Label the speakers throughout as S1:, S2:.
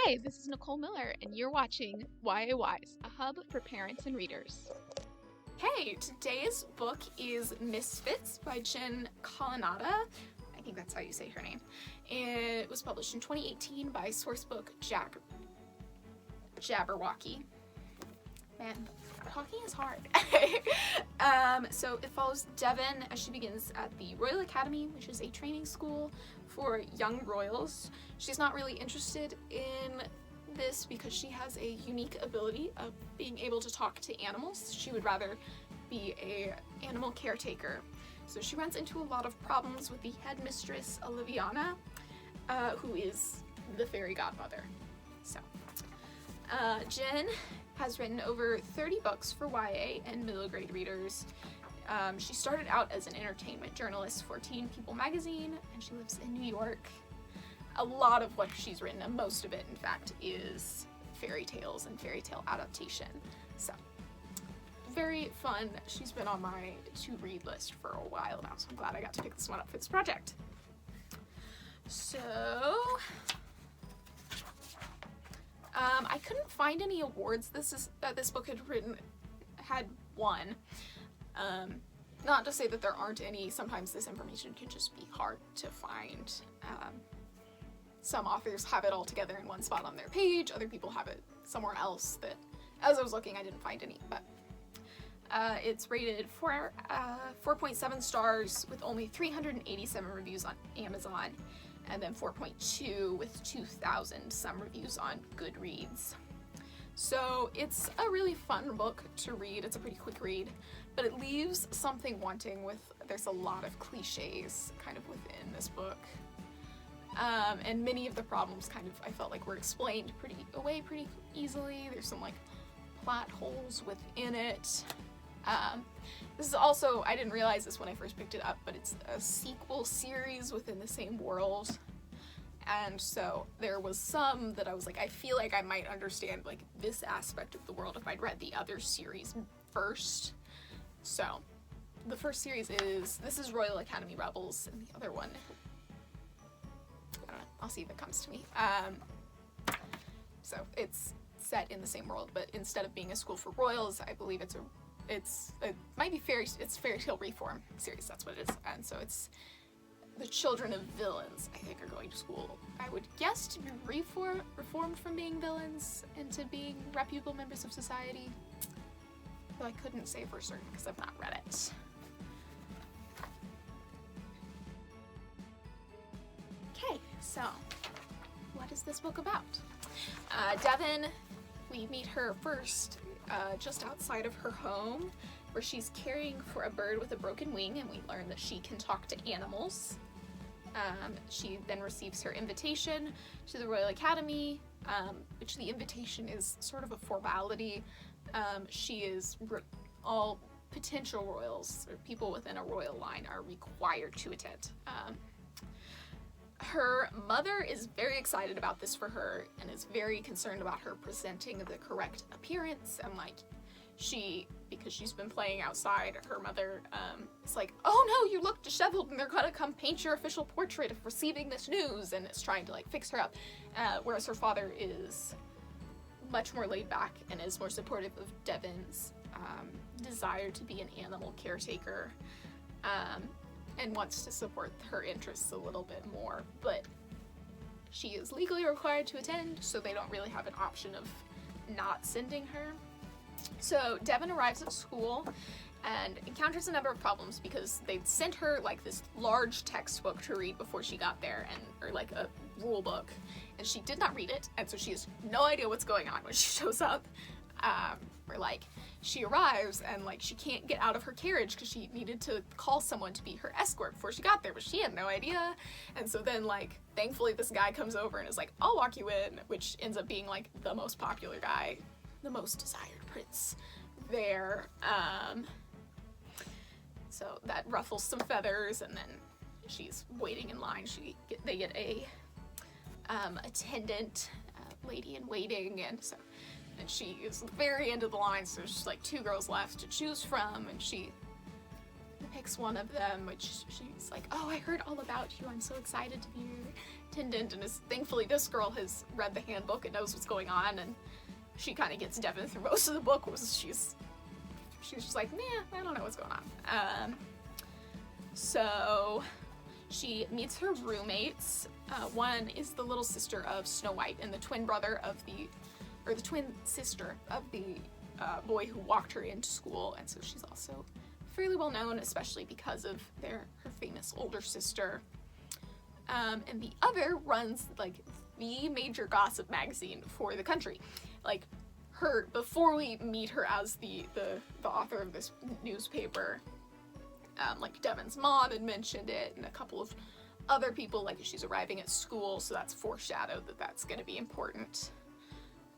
S1: Hi, this is Nicole Miller, and you're watching YA Wise, a hub for parents and readers.
S2: Hey, today's book is Misfits by Calonita. I think that's how you say her name. It was published in 2018 by Sourcebook Jabberwocky. Man, talking is hard. So it follows Devon as she begins at the Royal Academy, which is a training school for young royals. She's not really interested in this because she has a unique ability of being able to talk to animals. She would rather be a animal caretaker. So she runs into a lot of problems with the headmistress, Oliviana, who is the fairy godmother. So, Jen has written over 30 books for YA and middle grade readers. She started out as an entertainment journalist for Teen People magazine, and she lives in New York. A lot of what she's written, and most of it, in fact, is fairy tales and fairy tale adaptation. So, very fun. She's been on my to-read list for a while now, so I'm glad I got to pick this one up for this project. So, I couldn't find any awards that this book had won. Not to say that there aren't any. Sometimes this information can just be hard to find. Some authors have it all together in one spot on their page. Other people have it somewhere else that, as I was looking, I didn't find any. But it's rated 4.7 stars with only 387 reviews on Amazon, and then 4.2 with 2,000 some reviews on Goodreads. So it's a really fun book to read. It's a pretty quick read, but it leaves something wanting. There's a lot of cliches kind of within this book. And many of the problems I felt like were explained pretty easily. There's some plot holes within it. This is also, I didn't realize this when I first picked it up, but it's a sequel series within the same world. And so there was some that I was like, I feel like I might understand this aspect of the world if I'd read the other series first. So the first series this is Royal Academy Rebels, and the other one, I don't know, I'll see if it comes to me. So it's set in the same world, but instead of being a school for royals, I believe it might be fairy tale reform series. That's what it is. And so it's the children of villains, I think, are going to school, I would guess, to be reformed from being villains into being reputable members of society. Though I couldn't say for certain because I've not read it. Okay, so what is this book about? Devon, we meet her first just outside of her home, where she's caring for a bird with a broken wing, and we learn that she can talk to animals. She then receives her invitation to the Royal Academy, which the invitation is sort of a formality. All potential royals, or people within a royal line, are required to attend. Her mother is very excited about this for her and is very concerned about her presenting the correct appearance, and because she's been playing outside, her mother is like, oh no, you look disheveled and they're gonna come paint your official portrait of receiving this news, and is trying to fix her up, whereas her father is much more laid back and is more supportive of Devon's desire to be an animal caretaker, and wants to support her interests a little bit more, but she is legally required to attend, so they don't really have an option of not sending her. So Devon arrives at school and encounters a number of problems because they'd sent her this large textbook to read before she got there, or a rule book, and she did not read it, and so she has no idea what's going on when she shows up. She arrives and she can't get out of her carriage because she needed to call someone to be her escort before she got there, but she had no idea. And so then thankfully this guy comes over and is like, I'll walk you in, which ends up being the most popular guy, the most desired prince there. So that ruffles some feathers, and then she's waiting in line. They get a attendant, lady in waiting, and she is the very end of the line, so there's just 2 girls left to choose from, and she picks one of them, which she's like, oh, I heard all about you, I'm so excited superintendent, and thankfully this girl has read the handbook and knows what's going on, and she kind of gets Devin through most of the book. She's just like, nah, I don't know what's going on. So she meets her roommates. One is the little sister of Snow White and the twin sister of the boy who walked her into school, and so she's also fairly well known, especially because of her famous older sister. And the other runs like the major gossip magazine for the country. Like her, before we meet her as the author of this newspaper, like Devin's mom had mentioned it, and a couple of other people, like she's arriving at school, so that's foreshadowed that that's going to be important.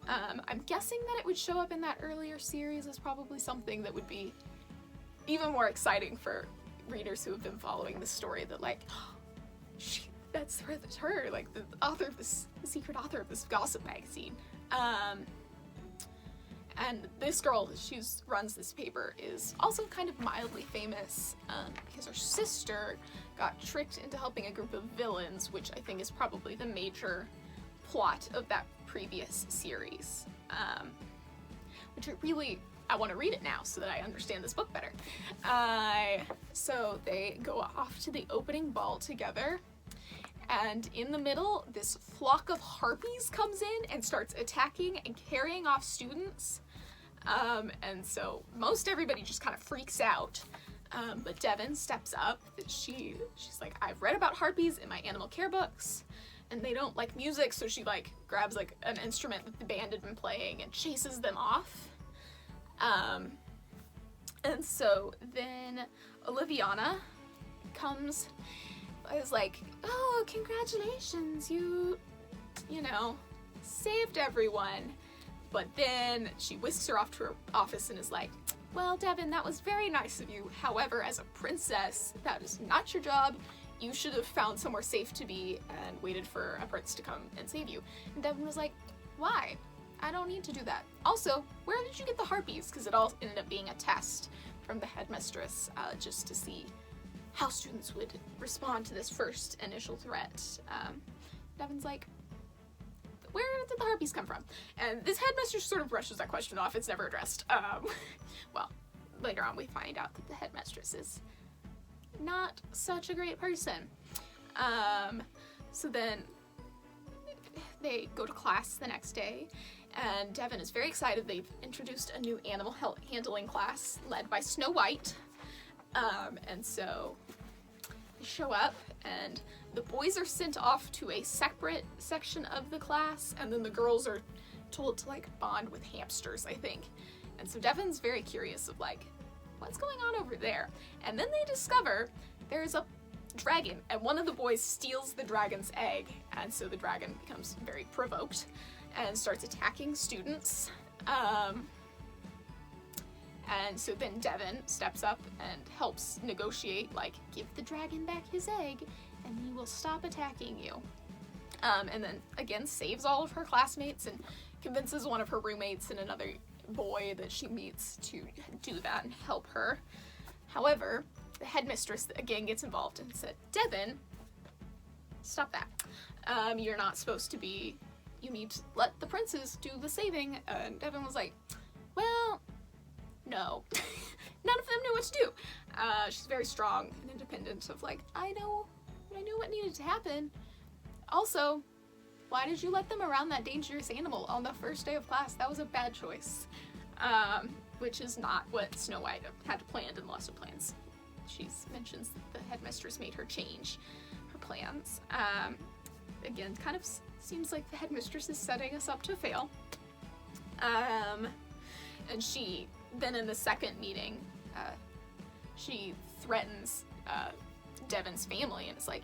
S2: I'm guessing that it would show up in that earlier series as probably something that would be even more exciting for readers who have been following the story, that like, that's her, like the secret author of this gossip magazine. And this girl, she runs this paper, is also kind of mildly famous because her sister got tricked into helping a group of villains, which I think is probably the major plot of that previous series. Which I want to read it now so that I understand this book better. So they go off to the opening ball together, and in the middle, this flock of harpies comes in and starts attacking and carrying off students. And so most everybody just kind of freaks out. But Devin steps up. She's like, I've read about harpies in my animal care books, and they don't like music, so she like grabs like an instrument that the band had been playing and chases them off. And so then Oliviana is like, oh, congratulations, you know, saved everyone. But then she whisks her off to her office and is like, well, Devin, that was very nice of you. However, as a princess, that is not your job. You should have found somewhere safe to be and waited for a prince to come and save you. And Devin was like, why? I don't need to do that. Also, where did you get the harpies? Because it all ended up being a test from the headmistress, just to see how students would respond to this first initial threat. Devin's like, where did the harpies come from? And this headmistress sort of brushes that question off. It's never addressed. Well, later on we find out that the headmistress is not such a great person. So then they go to class the next day, and Devin is very excited. They've introduced a new animal handling class led by Snow White. And so they show up, and the boys are sent off to a separate section of the class, and then the girls are told to like bond with hamsters, I think. And so Devin's very curious of like, what's going on over there? And then they discover there's a dragon, and one of the boys steals the dragon's egg, and so the dragon becomes very provoked and starts attacking students. And so then Devin steps up and helps negotiate, like, give the dragon back his egg and he will stop attacking you. And then again saves all of her classmates and convinces one of her roommates and another boy that she meets to do that and help her. However, the headmistress again gets involved and said, Devin, stop that. You're not supposed to be, you need to let the princes do the saving. And Devin was like, well, no. None of them knew what to do. She's very strong and independent of like, I knew what needed to happen. Also, why did you let them around that dangerous animal on the first day of class? That was a bad choice. Which is not what Snow White had planned in Lost of Plans. She mentions that the headmistress made her change her plans. Again, kind of seems like the headmistress is setting us up to fail. And she, then in the second meeting, she threatens Devin's family, and it's like,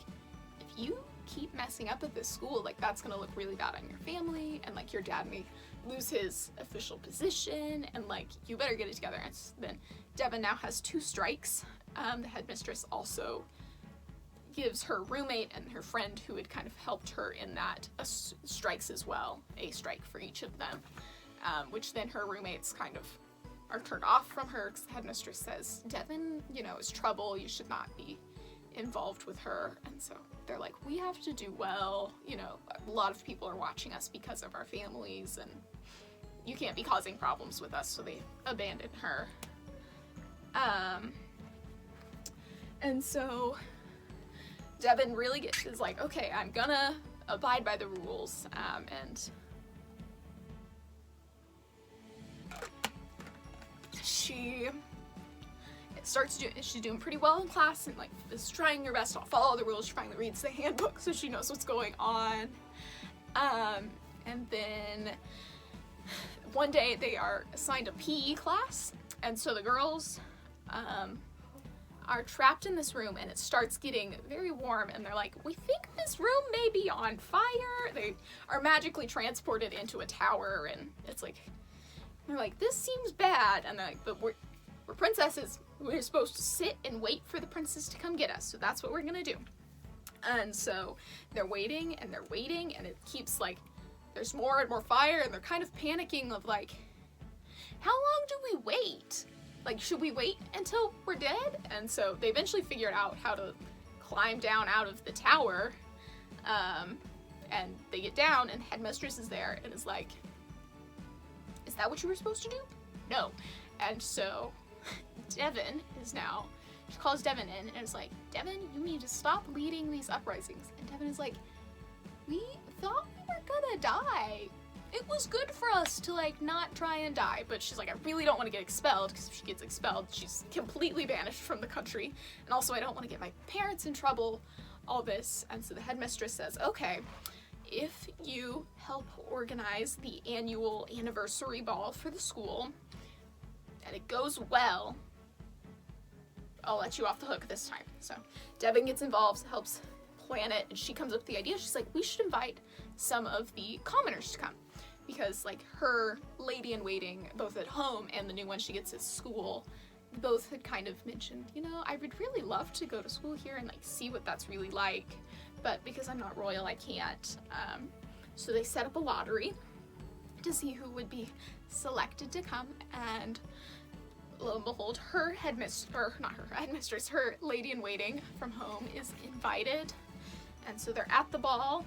S2: if you keep messing up at this school, like, that's gonna look really bad on your family, and like your dad may lose his official position, and like, you better get it together. And then Devin now has 2 strikes. The headmistress also gives her roommate and her friend who had kind of helped her in that strikes as well, a strike for each of them, which then her roommates kind of are turned off from her because the headmistress says, Devin, is trouble, you should not be involved with her, and so they're like, we have to do well, you know, a lot of people are watching us because of our families, and you can't be causing problems with us, so they abandon her. And so Devin really is like, okay, I'm gonna abide by the rules, and she's doing pretty well in class, and like is trying her best to follow the rules. She finally reads the handbook so she knows what's going on. And then one day they are assigned a PE class, and so the girls are trapped in this room, and it starts getting very warm, and they're like, we think this room may be on fire. They are magically transported into a tower, and it's like, they're like, this seems bad, and they're like, but we're princesses. We're supposed to sit and wait for the princess to come get us, so that's what we're gonna do. And so they're waiting, and it keeps like, there's more and more fire, and they're kind of panicking of like, how long do we wait? Like, should we wait until we're dead? And so they eventually figured out how to climb down out of the tower, and they get down, and Headmistress is there, and is like, is that what you were supposed to do? No. And so Devin is now, she calls Devin in, and is like, Devin, you need to stop leading these uprisings. And Devin is like, we thought we were gonna die. It was good for us to like not try and die, but she's like, I really don't want to get expelled, because if she gets expelled, she's completely banished from the country, and also I don't want to get my parents in trouble, all this. And so the Headmistress says, okay, if you help organize the annual anniversary ball for the school, and it goes well, I'll let you off the hook this time. So Devin gets involved, helps plan it, and she comes up with the idea. She's like, we should invite some of the commoners to come, because like her lady-in-waiting, both at home and the new one she gets at school, both had kind of mentioned, you know, I would really love to go to school here and like see what that's really like, but because I'm not royal, I can't. So they set up a lottery to see who would be selected to come, and lo and behold, her headmistress, her lady-in-waiting from home is invited. And so they're at the ball,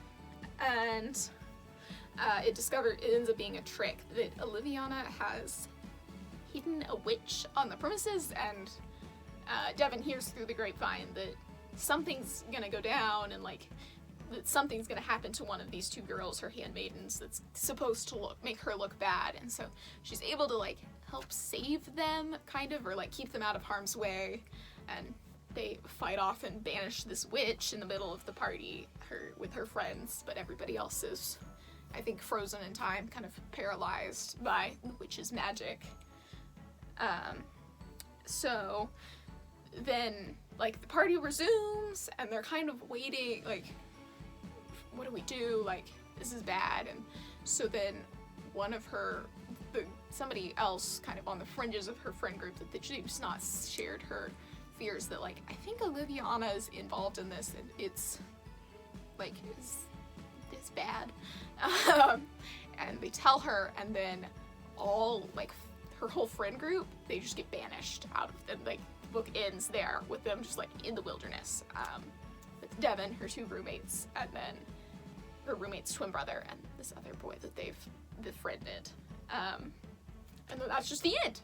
S2: and it ends up being a trick that Oliviana has hidden a witch on the premises, and Devin hears through the grapevine that something's gonna go down, and like that something's gonna happen to one of these two girls, her handmaidens, that's supposed to make her look bad. And so she's able to like help save them, kind of, or like keep them out of harm's way, and they fight off and banish this witch in the middle of the party, with her friends, but everybody else is, I think, frozen in time, kind of paralyzed by the witch's magic. So then like the party resumes, and they're kind of waiting, like, what do we do? Like, this is bad. And so then somebody else kind of on the fringes of her friend group that she's not shared her fears that like, I think Oliviana is involved in this, and it's like, it's bad. And they tell her, and then all like her whole friend group, they just get banished out of, and like the book ends there with them just like in the wilderness, with Devin, her two roommates, and then her roommate's twin brother, and this other boy that they've befriended. And then that's just the end.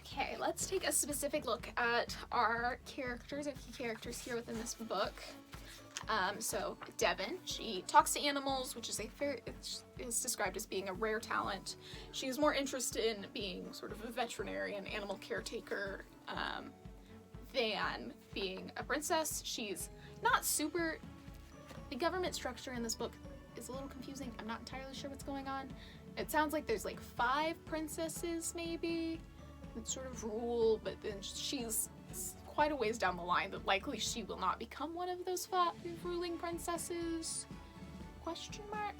S2: Okay, let's take a specific look at our characters, our key characters here within this book. So Devin, she talks to animals, which is is described as being a rare talent. She's more interested in being sort of a veterinarian, animal caretaker, than being a princess. She's not super... The government structure in this book is a little confusing. I'm not entirely sure what's going on. It sounds like there's like 5 princesses, maybe, that sort of rule, but then she's quite a ways down the line that likely she will not become one of those 5 ruling princesses, question mark.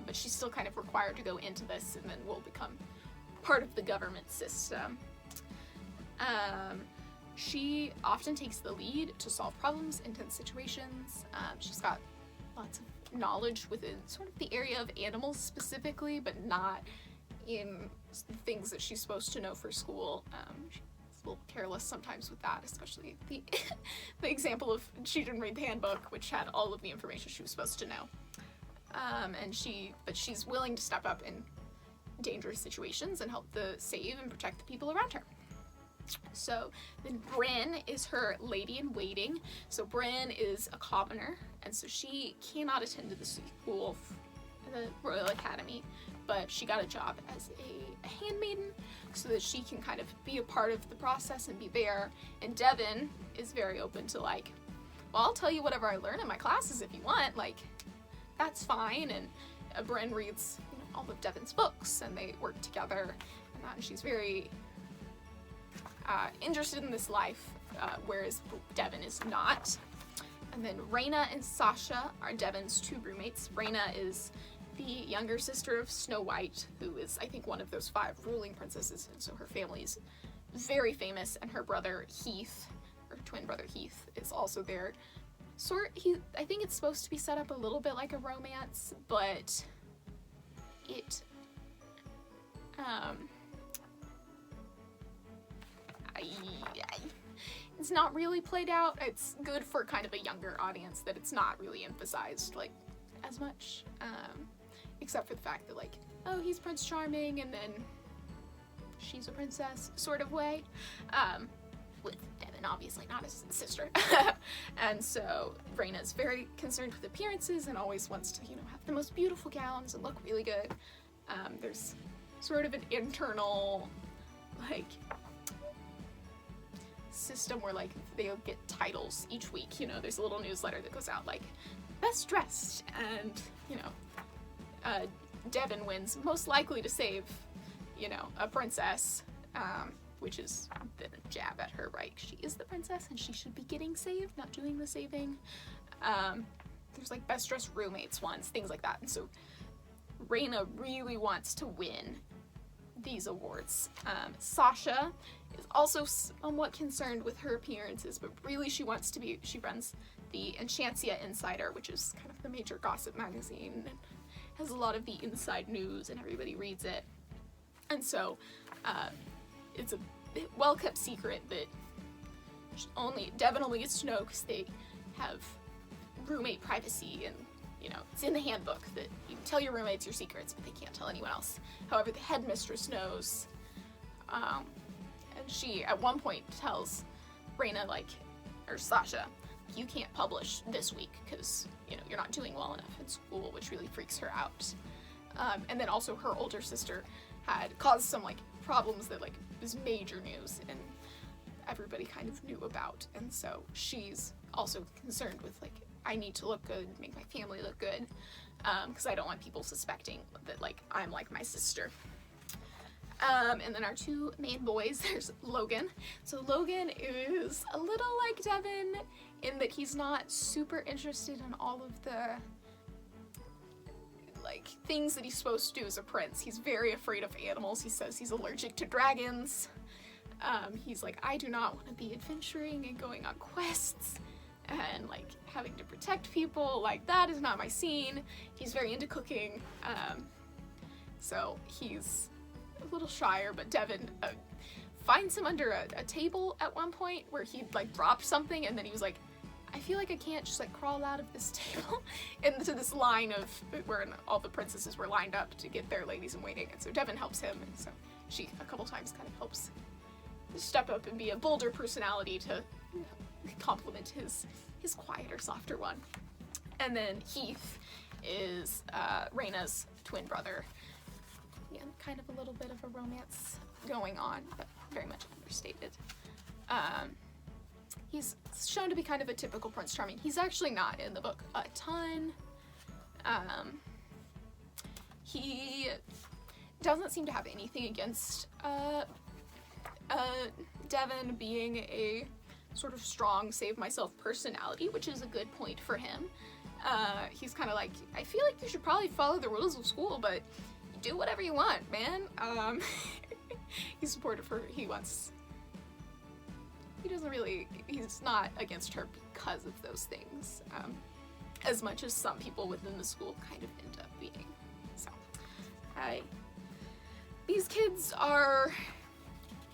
S2: But she's still kind of required to go into this, and then will become part of the government system. She often takes the lead to solve problems in tense situations. She's got lots of knowledge within sort of the area of animals specifically, but not in things that she's supposed to know for school. She's a little careless sometimes with that, especially the the example of she didn't read the handbook, which had all of the information she was supposed to know. But she's willing to step up in dangerous situations and help save and protect the people around her. So then Bryn is her lady-in-waiting. So Bryn is a commoner, and so she cannot attend to the school, the Royal Academy, but she got a job as a handmaiden so that she can kind of be a part of the process and be there. And Devin is very open to like, well, I'll tell you whatever I learn in my classes if you want, like, that's fine. And Bryn reads, you know, all of Devin's books, and they work together, and she's very interested in this life, whereas Devin is not. And then Raina and Sasha are Devin's two roommates. Raina is the younger sister of Snow White, who is, I think, one of those 5 ruling princesses, and so her family is very famous, and her brother Heath, her twin brother Heath, is also there. I think it's supposed to be set up a little bit like a romance, but it's not really played out. It's good for kind of a younger audience that it's not really emphasized like as much, except for the fact that like, oh, he's Prince Charming and then she's a princess sort of way, with Devin obviously not his sister. And so Raina's very concerned with appearances and always wants to, you know, have the most beautiful gowns and look really good. There's sort of an internal like system where like they'll get titles each week, you know, there's a little newsletter that goes out like best dressed, and you know, Devin wins most likely to save, you know, a princess, which is a bit of a jab at her, right? She is the princess and she should be getting saved, not doing the saving. There's like best dressed roommates ones, things like that, and so Raina really wants to win these awards. Sasha is also somewhat concerned with her appearances, but really she runs the Enchantia Insider, which is kind of the major gossip magazine, and has a lot of the inside news and everybody reads it. And so it's a well-kept secret that Devin only gets to know because they have roommate privacy, and you know, it's in the handbook that you can tell your roommates your secrets, but they can't tell anyone else. However, the headmistress knows, and she at one point tells Raina, like, or Sasha, you can't publish this week because, you know, you're not doing well enough in school, which really freaks her out. And then also her older sister had caused some like problems that like was major news and everybody kind of knew about, and so she's also concerned with like, I need to look good, make my family look good, because I don't want people suspecting that like I'm like my sister. And then our 2 main boys, there's Logan. So Logan is a little like Devin in that he's not super interested in all of the like things that he's supposed to do as a prince. He's very afraid of animals. He says he's allergic to dragons. He's like, I do not want to be adventuring and going on quests and like having to protect people. Like, that is not my scene. He's very into cooking. So he's a little shyer, but Devin finds him under a table at one point where he like dropped something, and then he was like, I feel like I can't just like crawl out of this table into this line of where all the princesses were lined up to get their ladies in waiting. And so Devin helps him, and so she a couple times kind of helps step up and be a bolder personality to, you know, complement his quieter, softer one. And then Heath is Raina's twin brother. Yeah, kind of a little bit of a romance going on, but very much understated. He's shown to be kind of a typical Prince Charming. He's actually not in the book a ton. He doesn't seem to have anything against Devin being a sort of strong save myself personality, which is a good point for him. He's kind of like, I feel like you should probably follow the rules of school, but do whatever you want, man. He's supportive for her. He's not against her because of those things, as much as some people within the school kind of end up being. So, these kids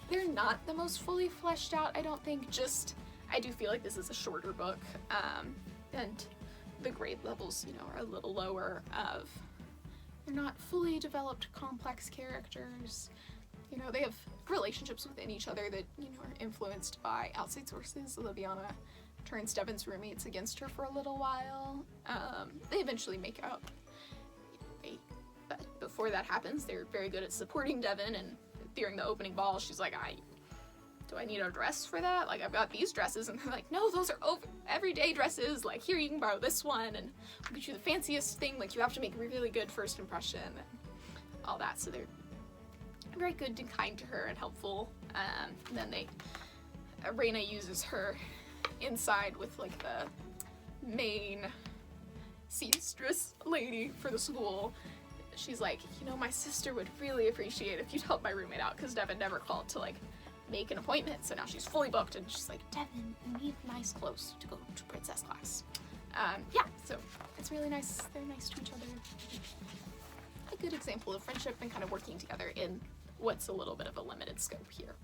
S2: they're not the most fully fleshed out, I don't think. Just, I do feel like this is a shorter book, and the grade levels, are a little lower. They're not fully developed, complex characters. They have relationships within each other that, are influenced by outside sources. Oliviana turns Devon's roommates against her for a little while. They eventually make up. But before that happens, they're very good at supporting Devon, and during the opening ball, she's like, do I need a dress for that? Like, I've got these dresses, and they're like, no, those are everyday dresses. Like, here, you can borrow this one, and we'll get you the fanciest thing. Like, you have to make a really good first impression, and all that. So they're very good and kind to her and helpful. And then Reina uses her inside with, like, the main seamstress lady for the school. She's like, my sister would really appreciate if you'd help my roommate out, because Devon never called to, like, make an appointment, so now she's fully booked, and she's like, Devon, you need nice clothes to go to princess class. Yeah, so it's really nice. They're nice to each other. A good example of friendship and kind of working together in what's a little bit of a limited scope here.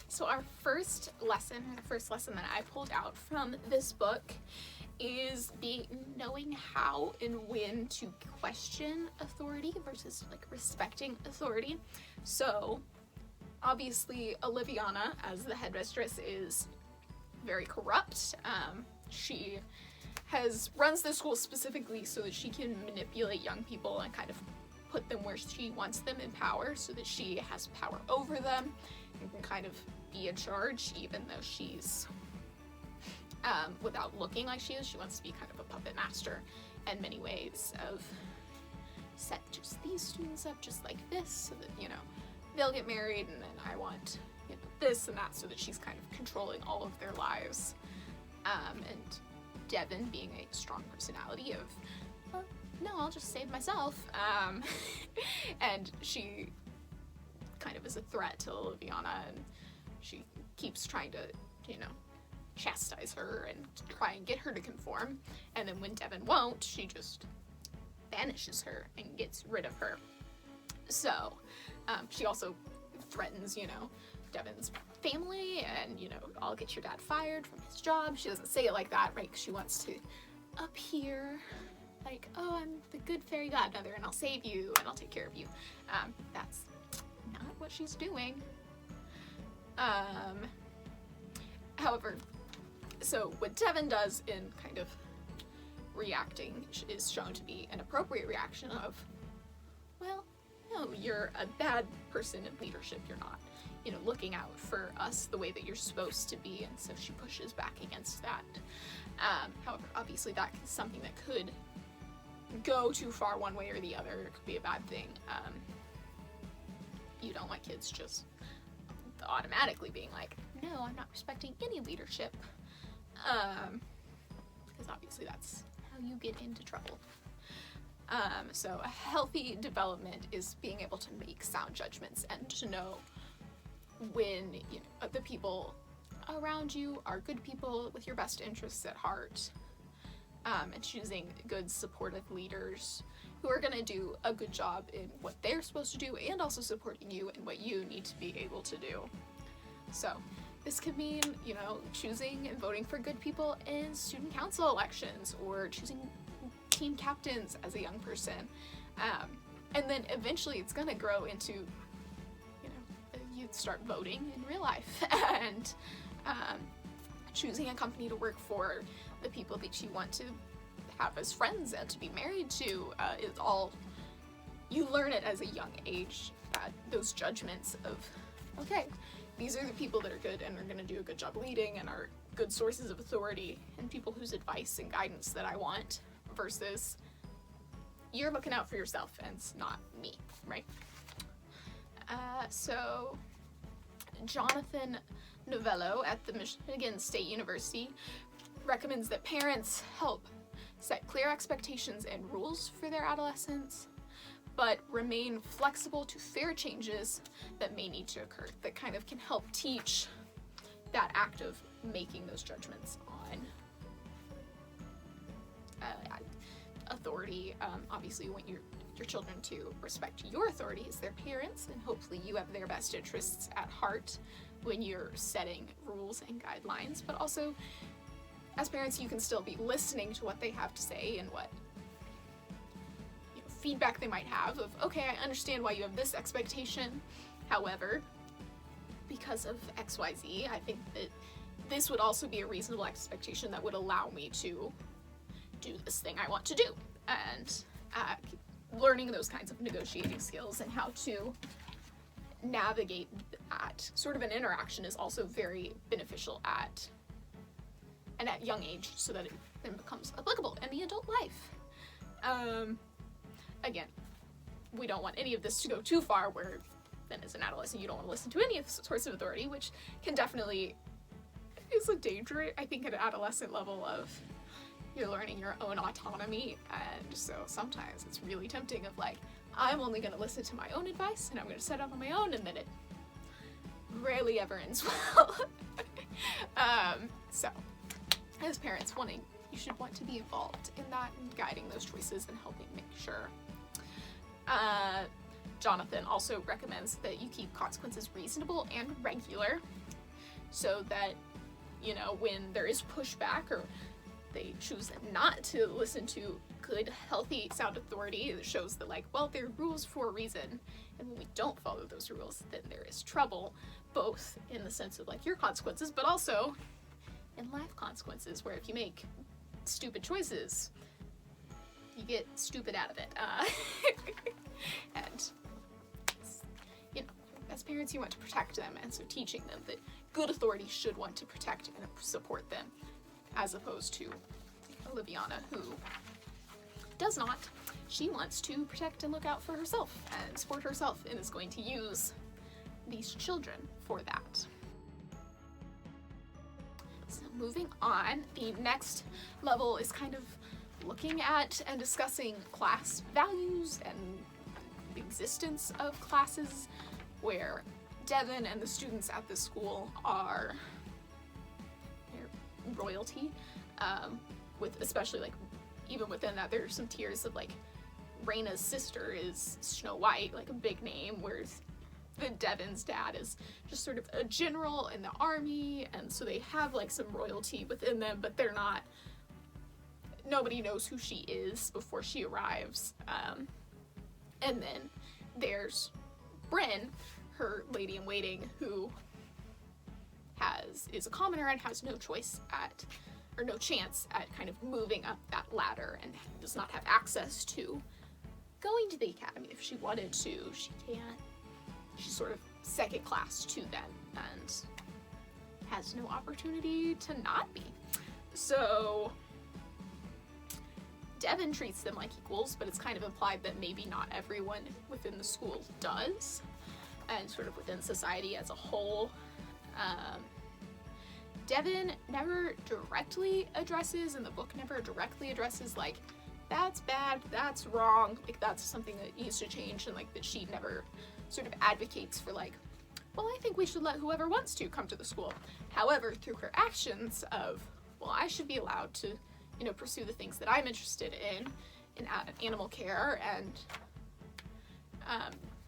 S2: So our first lesson that I pulled out from this book is knowing how and when to question authority versus, like, respecting authority. So obviously Oliviana, as the headmistress, is very corrupt. She runs the school specifically so that she can manipulate young people and kind of put them where she wants them in power, so that she has power over them and can kind of be in charge, even though she's without looking like she is. She wants to be kind of a puppet master in many ways, of set just these students up just like this so that, they'll get married, and then I want, this and that, so that she's kind of controlling all of their lives. And Devon, being a strong personality of, well, no, I'll just save myself. And she kind of is a threat to Oliviana, and she keeps trying to, chastise her and try and get her to conform. And then when Devon won't, she just banishes her and gets rid of her. So she also threatens, Devon's family, and, I'll get your dad fired from his job. She doesn't say it like that, right? 'Cause she wants to appear like, oh, I'm the good fairy godmother, and I'll save you, and I'll take care of you. That's not what she's doing. However, so what Devon does in kind of reacting is shown to be an appropriate reaction of, well, no, you're a bad person in leadership. You're not, looking out for us the way that you're supposed to be. And so she pushes back against that. However, obviously that is something that could go too far one way or the other. It could be a bad thing. You don't want kids just automatically being like, no, I'm not respecting any leadership. Because obviously that's how you get into trouble. So a healthy development is being able to make sound judgments and to know when the people around you are good people with your best interests at heart, and choosing good supportive leaders who are going to do a good job in what they're supposed to do, and also supporting you in what you need to be able to do. So this could mean, choosing and voting for good people in student council elections, or choosing team captains as a young person. And then eventually it's going to grow into, you start voting in real life and choosing a company to work for, the people that you want to have as friends and to be married to, is all, you learn it as a young age, those judgments of, okay, these are the people that are good and are going to do a good job leading and are good sources of authority and people whose advice and guidance that I want, versus you're looking out for yourself and it's not me, right? So Jonathan Novello at the Michigan State University recommends that parents help set clear expectations and rules for their adolescents, but remain flexible to fair changes that may need to occur, that kind of can help teach that act of making those judgments on authority authority. Obviously, you want your children to respect your authority as their parents, and hopefully you have their best interests at heart when you're setting rules and guidelines. But also, as parents, you can still be listening to what they have to say and what feedback they might have of, okay, I understand why you have this expectation. However, because of XYZ, I think that this would also be a reasonable expectation that would allow me to do this thing I want to do. And learning those kinds of negotiating skills and how to navigate that sort of an interaction is also very beneficial at young age, so that it then becomes applicable in the adult life. Again, we don't want any of this to go too far where then as an adolescent you don't want to listen to any source of authority, which can definitely is a danger, I think, at an adolescent level of you're learning your own autonomy, and so sometimes it's really tempting of like, I'm only going to listen to my own advice and I'm going to set up on my own, and then it rarely ever ends well. So as parents, you should want to be involved in that and guiding those choices and helping make sure. Jonathan also recommends that you keep consequences reasonable and regular, so that, when there is pushback or they choose not to listen to good, healthy, sound authority, it shows that, like, well, there are rules for a reason, and when we don't follow those rules, then there is trouble, both in the sense of, like, your consequences, but also in life consequences, where if you make stupid choices, you get stupid out of it. And, as parents, you want to protect them, and so teaching them that good authority should want to protect and support them, as opposed to Oliviana, who does not. She wants to protect and look out for herself and support herself, and is going to use these children for that. So moving on, the next level is kind of looking at and discussing class values and the existence of classes, where Devin and the students at this school are royalty, with especially, like, even within that there's some tiers of, like, Raina's sister is Snow White, like a big name, whereas the Devin's dad is just sort of a general in the army, and so they have, like, some royalty within them, but they're not, nobody knows who she is before she arrives. And then there's Bryn, her lady-in-waiting, who is a commoner and has no chance at kind of moving up that ladder, and does not have access to going to the academy. If she wanted to, she can't. She's sort of second class to them and has no opportunity to not be. So Devin treats them like equals, but it's kind of implied that maybe not everyone within the school does, and sort of within society as a whole. Devin never directly addresses, and the book never directly addresses, like, that's bad, that's wrong, like, that's something that needs to change, and, like, that she never sort of advocates for, like, well, I think we should let whoever wants to come to the school. However, through her actions of, well, I should be allowed to, pursue the things that I'm interested in animal care, and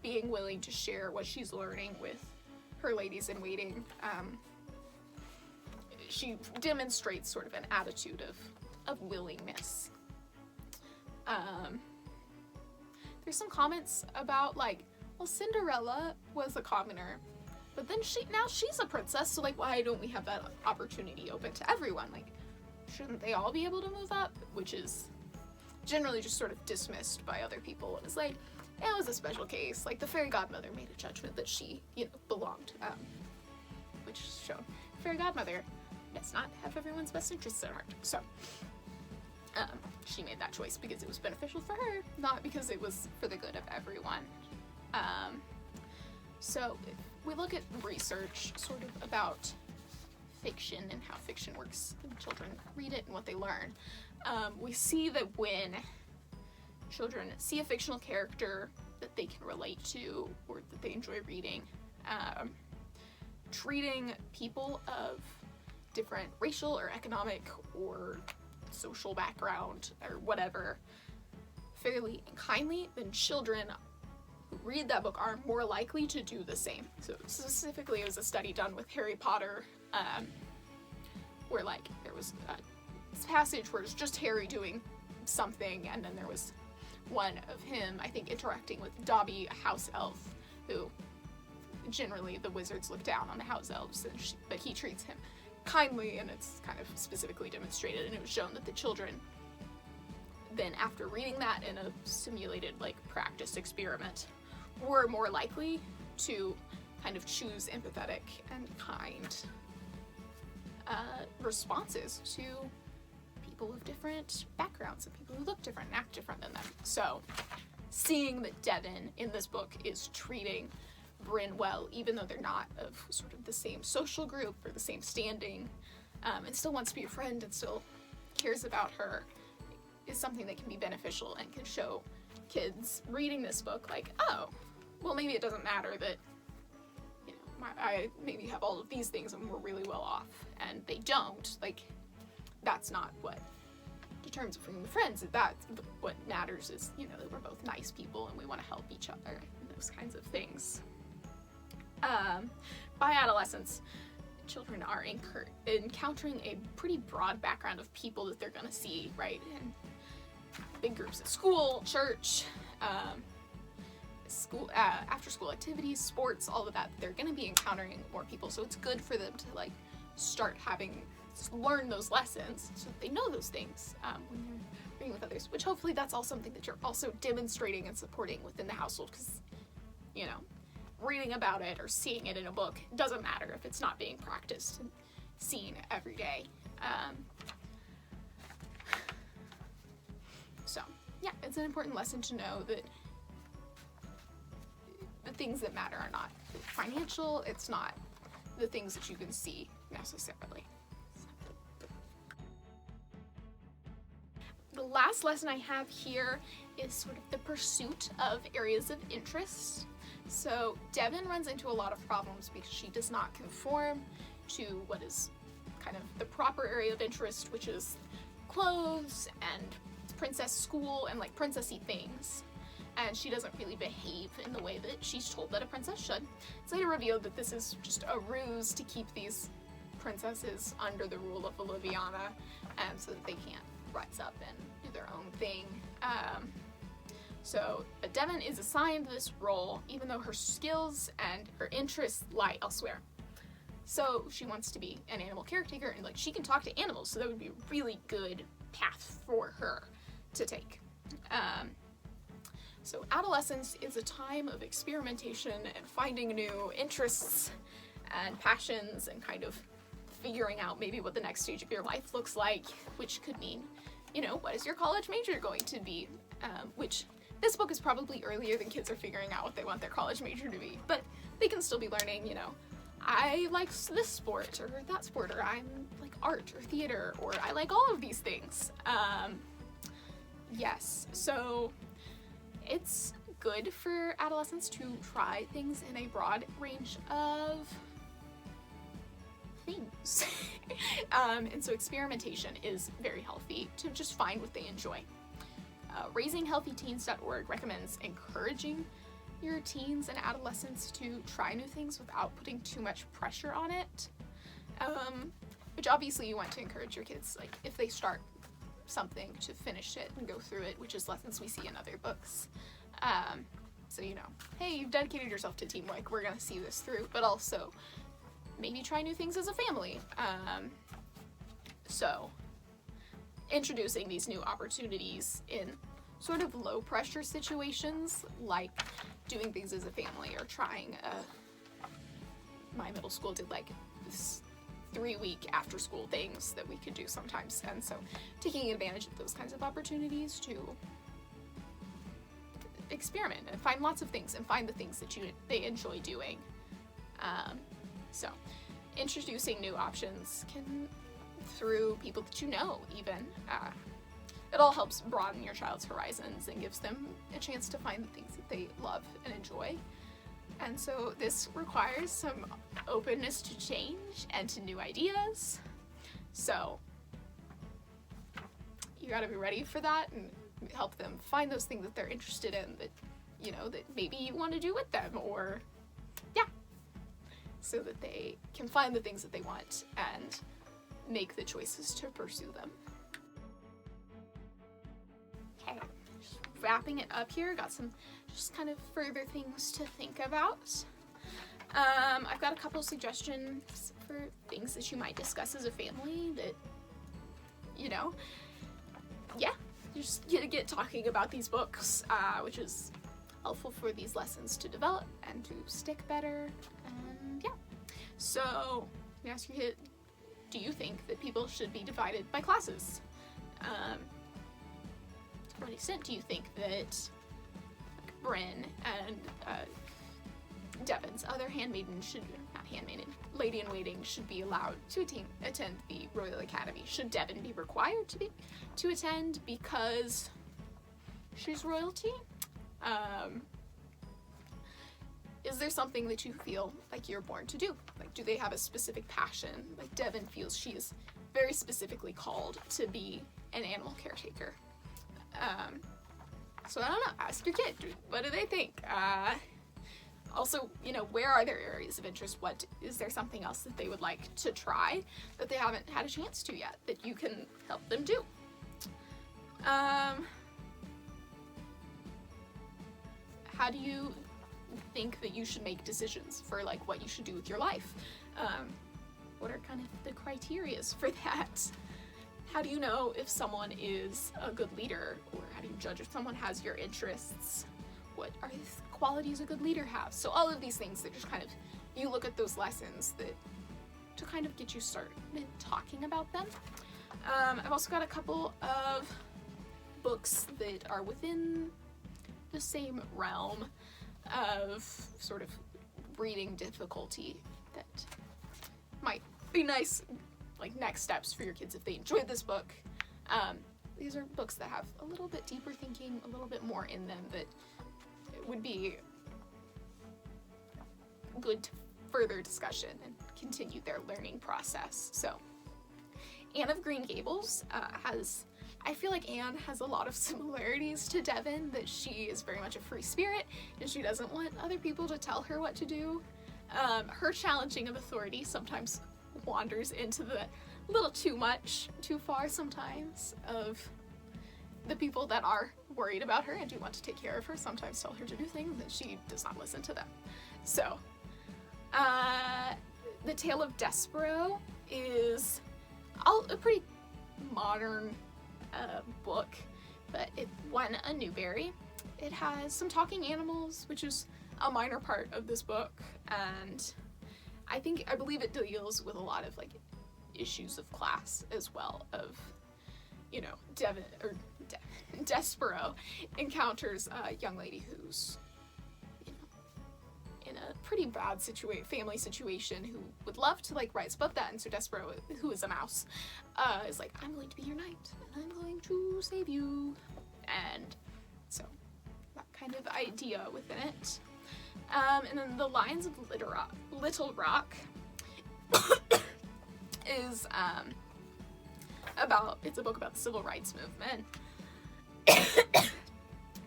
S2: being willing to share what she's learning with her ladies-in-waiting, she demonstrates sort of an attitude of willingness. There's some comments about, like, well, Cinderella was a commoner, but then now she's a princess, so, like, why don't we have that opportunity open to everyone? Like, shouldn't they all be able to move up? Which is generally just sort of dismissed by other people, and it's like, it was a special case. Like, the fairy godmother made a judgment that she, belonged, which is shown. Fairy godmother does not have everyone's best interests at heart, so she made that choice because it was beneficial for her, not because it was for the good of everyone. So if we look at research sort of about fiction and how fiction works when children read it and what they learn, we see that when children see a fictional character that they can relate to or that they enjoy reading, treating people of different racial or economic or social background or whatever fairly and kindly, then children who read that book are more likely to do the same. So specifically, it was a study done with Harry Potter, where like there was this passage where it's just Harry doing something, and then there was one of him, I think, interacting with Dobby, a house elf, who generally the wizards look down on the house elves, but he treats him kindly, and it's kind of specifically demonstrated, and it was shown that the children then, after reading that in a simulated like practice experiment, were more likely to kind of choose empathetic and kind responses to people of different backgrounds and people who look different and act different than them. So seeing that Devin in this book is treating Bryn well, even though they're not of sort of the same social group or the same standing, and still wants to be a friend and still cares about her, is something that can be beneficial and can show kids reading this book like, oh, well, maybe it doesn't matter that, you know, I maybe have all of these things and we're really well off, and they don't. Like, that's not what determines if we're friends. That's what matters is, you know, that we're both nice people and we want to help each other and those kinds of things. By adolescence, children are encountering a pretty broad background of people that they're going to see, right? And big groups at school, church, after school activities, sports, all of that. They're going to be encountering more people, so it's good for them to like start learn those lessons so that they know those things when they're reading with others, which hopefully that's all something that you're also demonstrating and supporting within the household, because, you know, reading about it or seeing it in a book doesn't matter if it's not being practiced and seen every day. So yeah, it's an important lesson to know that the things that matter are not financial, it's not the things that you can see necessarily. The last lesson I have here is sort of the pursuit of areas of interest. So Devin runs into a lot of problems because she does not conform to what is kind of the proper area of interest, which is clothes and princess school and like princessy things. And she doesn't really behave in the way that she's told that a princess should. It's later revealed that this is just a ruse to keep these princesses under the rule of Oliviana, so that they can't rise up and do their own thing. But Devin is assigned this role even though her skills and her interests lie elsewhere. So she wants to be an animal caretaker, and like she can talk to animals, so that would be a really good path for her to take. So adolescence is a time of experimentation and finding new interests and passions and kind of figuring out maybe what the next stage of your life looks like, which could mean, you know, what is your college major going to be? Which this book is probably earlier than kids are figuring out what they want their college major to be, but they can still be learning, you know, I like this sport or that sport, or I'm like art or theater, or I like all of these things. Yes, so it's good for adolescents to try things in a broad range of things. And so experimentation is very healthy to just find what they enjoy. RaisingHealthyTeens.org recommends encouraging your teens and adolescents to try new things without putting too much pressure on it. Which obviously you want to encourage your kids, like if they start something, to finish it and go through it, which is lessons we see in other books. So, you know, hey, you've dedicated yourself to teamwork, we're gonna see this through, but also maybe try new things as a family. So introducing these new opportunities in sort of low pressure situations, like doing things as a family or trying my middle school did like this 3-week after school things that we could do sometimes, and so taking advantage of those kinds of opportunities to experiment and find lots of things and find the things that they enjoy doing. So introducing new options can, through people that you know even, it all helps broaden your child's horizons and gives them a chance to find the things that they love and enjoy. And so this requires some openness to change and to new ideas. So you gotta be ready for that and help them find those things that they're interested in that, you know, that maybe you want to do with them, or yeah, so that they can find the things that they want and make the choices to pursue them. Okay, just wrapping it up here, got some just kind of further things to think about. I've got a couple suggestions for things that you might discuss as a family that, you know, yeah, just get talking about these books, which is helpful for these lessons to develop and to stick better, and yeah. So, I ask you, do you think that people should be divided by classes? To what extent do you think that Bryn and Devon's other lady-in-waiting should be allowed to attend the Royal Academy? Should Devon be required to attend because she's royalty? Is there something that you feel like you're born to do? Like, do they have a specific passion? Like, Devon feels she is very specifically called to be an animal caretaker. So I don't know, ask your kid, what do they think? Also, you know, where are their areas of interest? Is there something else that they would like to try that they haven't had a chance to yet that you can help them do? How do you think that you should make decisions for like what you should do with your life? What are kind of the criterias for that? How do you know if someone is a good leader, or how do you judge if someone has your interests? What are the qualities a good leader has? So all of these things that just kind of, you look at those lessons that to kind of get you started talking about them. I've also got a couple of books that are within the same realm of sort of reading difficulty that might be nice, like next steps for your kids if they enjoyed this book. These are books that have a little bit deeper thinking, a little bit more in them, that it would be good to further discussion and continue their learning process. So Anne of Green Gables I feel like Anne has a lot of similarities to Devon, that she is very much a free spirit and she doesn't want other people to tell her what to do. Her challenging of authority sometimes wanders into the little too much, too far sometimes, of the people that are worried about her and do want to take care of her sometimes tell her to do things and she does not listen to them. So, The Tale of Despero is a pretty modern book, but it won a Newbery. It has some talking animals, which is a minor part of this book, and I believe it deals with a lot of like issues of class as well, of, you know, Despero encounters a young lady who's, you know, in a pretty bad family situation, who would love to like rise above that, and so Despero, who is a mouse, is like, I'm going to be your knight and I'm going to save you, and so that kind of idea within it. And then The Lions of Little Rock is it's a book about the civil rights movement.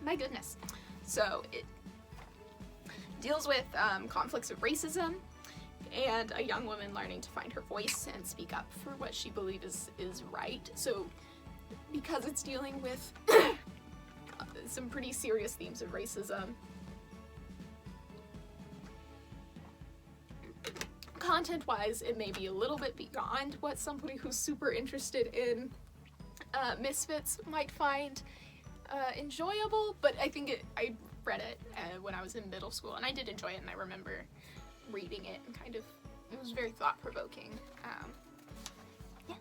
S2: My goodness. So it deals with conflicts of racism and a young woman learning to find her voice and speak up for what she believes is right. So because it's dealing with some pretty serious themes of racism, content-wise, it may be a little bit beyond what somebody who's super interested in Misfits might find enjoyable, but I think I read it when I was in middle school, and I did enjoy it, and I remember reading it, and kind of, it was very thought-provoking. Yes.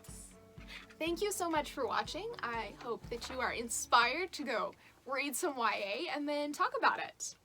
S2: Thank you so much for watching. I hope that you are inspired to go read some YA and then talk about it.